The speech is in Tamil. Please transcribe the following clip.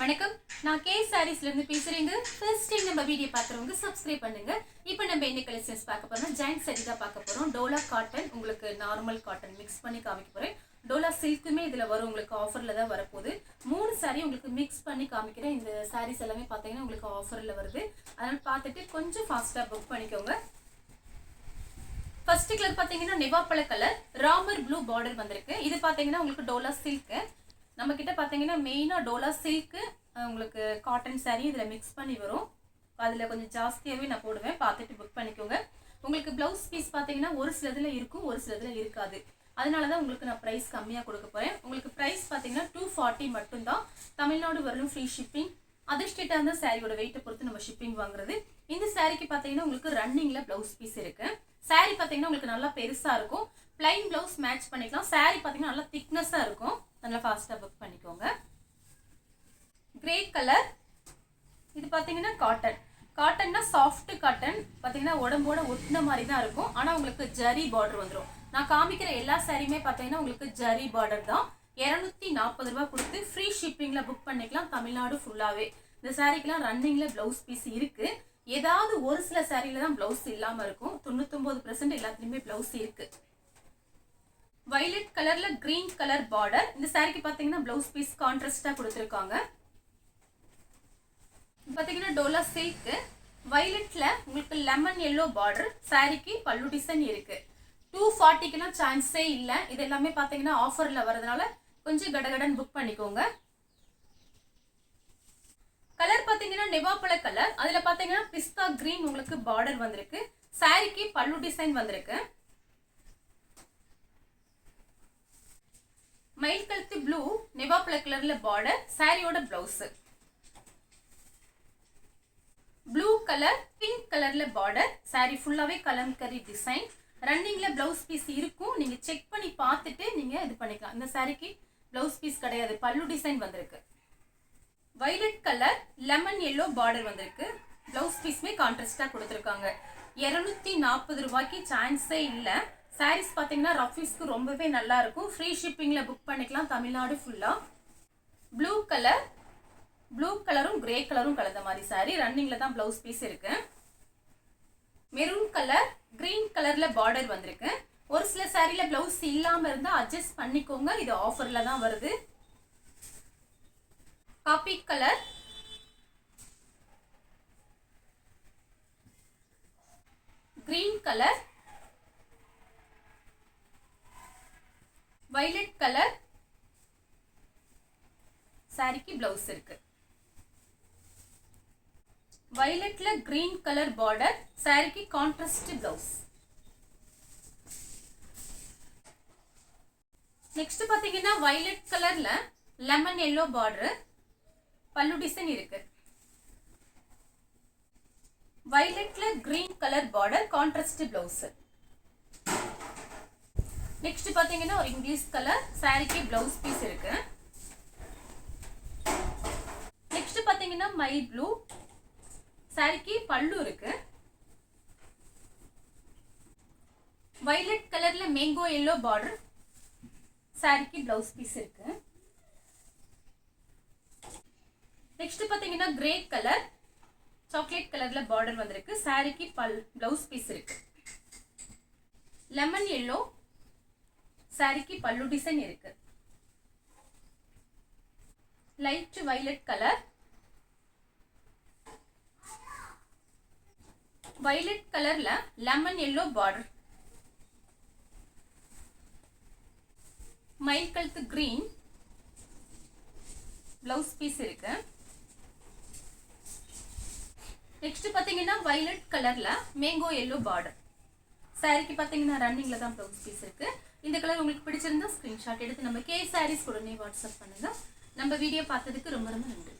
வணக்கம், நான் கே சாரீஸ்ல இருந்து பேசுறேங்க. ஃபர்ஸ்ட் டைம் நம்ம வீடியோ பார்க்குறவங்க சப்ஸ்கிரைப் பண்ணுங்க. இப்போ நம்ம என்ன கலெக்ஷன்ஸ் பார்க்க போறோம், ஜாயிண்ட் சாரி தான் பார்க்க போறோம். டோலா காட்டன், உங்களுக்கு நார்மல் காட்டன் மிக்ஸ் பண்ணி காமிக்க போறேன். டோலா சில்க்குமே இதுல வரும், உங்களுக்கு ஆஃபர்ல தான் வரப்போகுது. 3 சாரி உங்களுக்கு மிக்ஸ் பண்ணி காமிக்கிறேன். இந்த சாரீஸ் எல்லாமே பார்த்தீங்கன்னா உங்களுக்கு ஆஃபர்ல வருது. அதனால பார்த்துட்டு கொஞ்சம் ஃபாஸ்டா புக் பண்ணிக்கோங்க. ஃபர்ஸ்ட் கலர் பார்த்தீங்கன்னா நெவாப்பழ கலர், ராமர் ப்ளூ பார்டர் வந்திருக்கு. இது பார்த்தீங்கன்னா உங்களுக்கு டோலா சில்க். நம்ம கிட்ட பார்த்தீங்கன்னா மெயினாக டோலா சில்க்கு உங்களுக்கு காட்டன் சாரீ இதில் மிக்ஸ் பண்ணி வரும். அதில் கொஞ்சம் ஜாஸ்தியாகவே நான் போடுவேன், பார்த்துட்டு புக் பண்ணிக்கோங்க. உங்களுக்கு ப்ளவுஸ் பீஸ் பார்த்தீங்கன்னா ஒரு சிலதில் இருக்கும், ஒரு சிலதில் இருக்காது. அதனால தான் உங்களுக்கு நான் ப்ரைஸ் கம்மியாக கொடுக்க போகிறேன். உங்களுக்கு ப்ரைஸ் பார்த்தீங்கன்னா 240 மட்டும்தான். தமிழ்நாடு வரலும் ஃப்ரீ ஷிப்பிங். அதர் ஸ்டேட்டாக இருந்தால் சாரியோட வெயிட்டை பொறுத்து நம்ம ஷிப்பிங் வாங்குறது. இந்த சாரிக்கு பார்த்தீங்கன்னா உங்களுக்கு ரன்னிங்கில் ப்ளவுஸ் பீஸ் இருக்கு. சாரி பார்த்தீங்கன்னா உங்களுக்கு நல்லா பெருசாக இருக்கும். பிளைன் ப்ளவுஸ் மேட்ச் பண்ணிக்கலாம். சாரி பார்த்தீங்கன்னா நல்லா திக்னஸாக இருக்கும். நல்லா ஃபாஸ்ட்டாக புக் பண்ணிக்கோங்க. கிரே கலர், இது பார்த்தீங்கன்னா காட்டன். காட்டன்னா சாஃப்ட் காட்டன், பார்த்தீங்கன்னா உடம்போட ஒட்டின மாதிரி தான் இருக்கும். ஆனால் உங்களுக்கு ஜரி பார்டர் வந்துடும். நான் காமிக்கிற எல்லா சாரியுமே பார்த்தீங்கன்னா உங்களுக்கு ஜரி பார்டர் தான். 240 ரூபா கொடுத்து ஃப்ரீ ஷிப்பிங்கில் புக் பண்ணிக்கலாம் தமிழ்நாடு ஃபுல்லாகவே. இந்த சாரிக்கெல்லாம் ரன்னிங்கில் ப்ளவுஸ் பீஸ் இருக்குது. ஏதாவது ஒரு சில சாரியில தான் ப்ளவுஸ் இல்லாமல் இருக்கும். 99% எல்லாத்துலேயுமே ப்ளவுஸ் இருக்குது. வயலட் கலர்ல கிரீன் கலர் பார்டர். இந்த சாரிக்கு பாத்தீங்கன்னா ப்ளவுஸ் பீஸ் கான்ட்ராஸ்டா கொடுத்துருக்காங்க. பாத்தீங்கன்னா டோலா சில்க். வயலட்ல உங்களுக்கு லெமன் எல்லோ பார்டர். சாரிக்கு பல்லு டிசைன் இருக்கு. 240க்குலாம் சான்ஸே இல்லை. இது எல்லாமே பாத்தீங்கன்னா ஆஃபர்ல வரதுனால கொஞ்சம் கடகடன் புக் பண்ணிக்கோங்க. கலர் பாத்தீங்கன்னா நெவாப்பழ கலர். அதுல பாத்தீங்கன்னா பிஸ்தா கிரீன் உங்களுக்கு பார்டர் வந்திருக்கு. சாரிக்கு பல்லு டிசைன் வந்திருக்கு. மயில் கழுத்து ப்ளூ, நெவாப்பழ கலர்ல பார்டர். சாரியோட பிளவுஸ் ப்ளூ கலர், பிங்க் கலர்ல பார்டர். சாரி ஃபுல்லாவே கலம்கரி டிசைன். ரன்னிங்ல பிளவுஸ் பீஸ் இருக்கும், நீங்க செக் பண்ணி பார்த்துட்டு நீங்க இது பண்ணிக்கலாம். இந்த சாரிக்கு பிளவுஸ் பீஸ் கிடையாது, பல்லு டிசைன் வந்திருக்கு. Violet colour, lemon yellow border வந்திருக்கு. பிளவுஸ் பீஸ்மே கான்ட்ராஸ்டா கொடுத்துருக்காங்க. 240 ரூபாய்க்கு சான்ஸே இல்லை. சாரீஸ் பார்த்தீங்கன்னா ரஃபீஸ்க்கு ரொம்பவே நல்லா இருக்கும். ஃப்ரீ ஷிப்பிங்கில் புக் பண்ணிக்கலாம் தமிழ்நாடு ஃபுல்லாக. ப்ளூ கலர், ப்ளூ கலரும் கிரே கலரும் கலந்த மாதிரி சாரி. ரன்னிங்கில் தான் ப்ளவுஸ் பீஸ் இருக்கு. மெரூன் கலர், கிரீன் கலரில் பார்டர் வந்திருக்கு. ஒரு சில சாரியில் ப்ளவுஸ் இல்லாமல் இருந்தால் அட்ஜஸ்ட் பண்ணிக்கோங்க, இது ஆஃபரில் தான் வருது. Coffee colour, green colour, violet colour. சாரிக்கு பிளவுஸ் இருக்கு. வயலட்ல கிரீன் கலர் பார்டர். சாரிக்கு கான்ட்ராஸ்ட் பிளவுஸ். நெக்ஸ்ட் பாத்தீங்கன்னா வயலட் கலர்ல லெமன் எல்லோ பார்டர். பல்லு டிசைன் இருக்கு. வயலட்ல green colour border, contrast blouse. Next பாத்தீங்கன்னா ஒரு இங்கிலீஷ் கலர். சாரிக்கு பிளவுஸ் பீஸ் இருக்கு. நெக்ஸ்ட் பாத்தீங்கன்னா மயில் ப்ளூ. சாரிக்கு பல்லு இருக்கு. வயலட் கலர்ல மேங்கோ எல்லோ பார்டர். சாரிக்கு பிளவுஸ் பீஸ் இருக்கு. நெக்ஸ்ட் பாத்தீங்கன்னா கிரே கலர், சாக்லேட் கலர்ல பார்டர் வந்திருக்கு. சாரிக்கு பிளவுஸ் பீஸ் இருக்கு. Lemon yellow. சாரிக்கு பல்லு டிசைன் இருக்கு. லைட் வயலட் கலர், வயலட் கலர்ல லெமன் எல்லோ பார்டர். மயில் கழுத்து கிரீன், பிளவுஸ் பீஸ் இருக்கு. நெக்ஸ்ட் பாத்தீங்கன்னா வயலட் கலர்ல மேங்கோ எல்லோ பார்டர். சாரிக்கு பாத்தீங்கன்னா ரன்னிங்ல தான் பிளவுஸ் பீஸ் இருக்கு. இந்த கலர் உங்களுக்கு பிடிச்சிருந்தா ஸ்கிரீன்ஷாட் எடுத்து நம்ம கே சாரீஸ் உடனே வாட்ஸ்அப் பண்ணுங்க. நம்ம வீடியோ பார்த்ததுக்கு ரொம்ப ரொம்ப நன்றி.